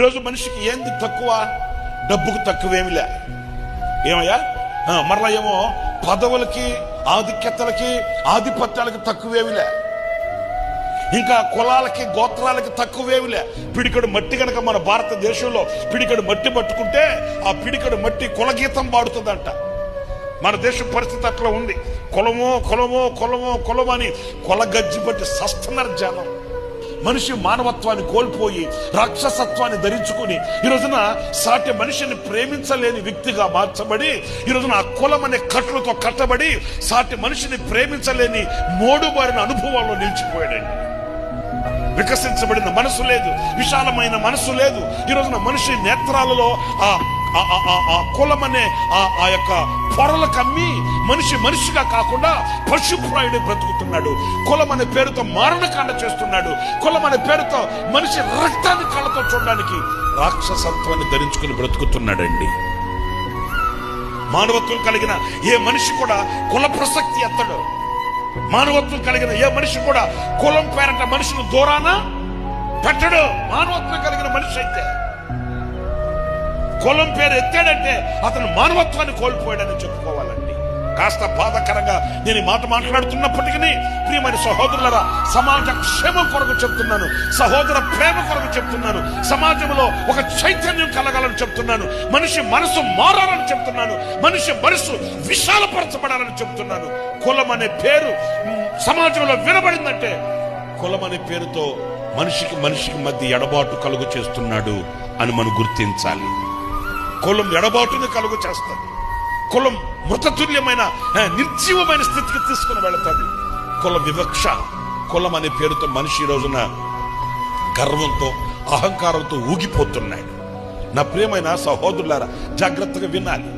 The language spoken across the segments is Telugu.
ఈరోజు మనిషికి ఏంది తక్కువ? డబ్బుకు తక్కువేమిలే. ఏమయ్యా? మరలా ఏమో పదవులకి, ఆధిక్యతలకి, ఆధిపత్యాలకి తక్కువేమిలే. ఇంకా కులాలకి, గోత్రాలకి తక్కువేమిలే. పిడికడు మట్టి కనుక మన భారతదేశంలో పిడికడు మట్టి పట్టుకుంటే ఆ పిడికడు మట్టి కులగీతం పాడుతుందంట. మన దేశం పరిస్థితి అట్లా ఉంది. కులమో కులమో కులమో కులమో అని కొలగజ్జి పట్టి సస్తున్నారు జనం. మనిషి మానవత్వాన్ని కోల్పోయి రాక్షసత్వాన్ని ధరించుకుని ఈ రోజున సాటి మనిషిని ప్రేమించలేని వ్యక్తిగా మార్చబడి, ఈ రోజున ఆ కులం అనే కట్లతో కట్టబడి సాటి మనిషిని ప్రేమించలేని మోడుబారిన అనుభవాల్లో నిలిచిపోయాడండి. వికసించబడిన మనసు లేదు, విశాలమైన మనసు లేదు. ఈ రోజున మనిషి నేత్రాలలో ఆ కులం అనే ఆ యొక్క పొరలు కమ్మి మనిషి మనిషిగా కాకుండా పశుప్రాయుడు బ్రతుకుతున్నాడు. కులం అనే పేరుతో మారణకాండ చేస్తున్నాడు. కులం అనే పేరుతో మనిషి రక్తాన్ని కళ్ళతో చూడడానికి రాక్షసత్వాన్ని ధరించుకుని బ్రతుకుతున్నాడండి. మానవత్వం కలిగిన ఏ మనిషి కూడా కుల ప్రసక్తి ఎత్తడు. మానవత్వం కలిగిన ఏ మనిషి కూడా కులం పేరట మనిషిని దూరాన పెట్టడు. మానవత్వం కలిగిన మనిషి అయితే కులం పేరు ఎత్తాడంటే అతను మానవత్వాన్ని కోల్పోయాడని చెప్పుకోవాలండి. కాస్త బాధాకరంగా నేను ఈ మాట మాట్లాడుతున్నప్పటికీ ప్రియమైన సహోదరులరా, సమాజ క్షేమం కొరకు చెప్తున్నాను, సహోదర ప్రేమ కొరకు చెప్తున్నాను, సమాజంలో ఒక చైతన్యం కలగాలని చెప్తున్నాను, మనిషి మనసు మారాలని చెప్తున్నాను, మనిషి మనసు విశాలపరచబడాలని చెప్తున్నాను. కులం అనే పేరు సమాజంలో వినబడిందంటే కులం అనే పేరుతో మనిషికి మధ్య ఎడబాటు కలుగు చేస్తున్నాడు అని మనం గుర్తించాలి. కులం ఎడబాటుని కలుగు చేస్తుంది. కులం మృతతుల్యమైన నిర్జీవమైన స్థితికి తీసుకుని వెళుతుంది. కుల వివక్ష. కులం అనే పేరుతో మనిషి ఈ రోజున గర్వంతో, అహంకారంతో ఊగిపోతున్నాడు. నా ప్రియమైన సహోదరులారా, జాగ్రత్తగా వినాలి.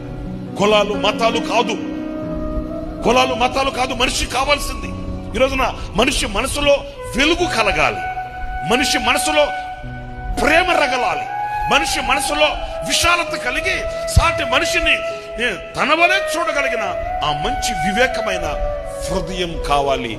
కులాలు మతాలు కాదు, కులాలు మతాలు కాదు మనిషి కావాల్సింది. ఈ రోజున మనిషి మనసులో వెలుగు కలగాలి, మనిషి మనసులో ప్రేమ రగలాలి, మనిషి మనసులో విశాలత కలిగి సాటి మనిషిని తన వలే చూడగలిగిన ఆ మంచి వివేకమైన హృదయం కావాలి.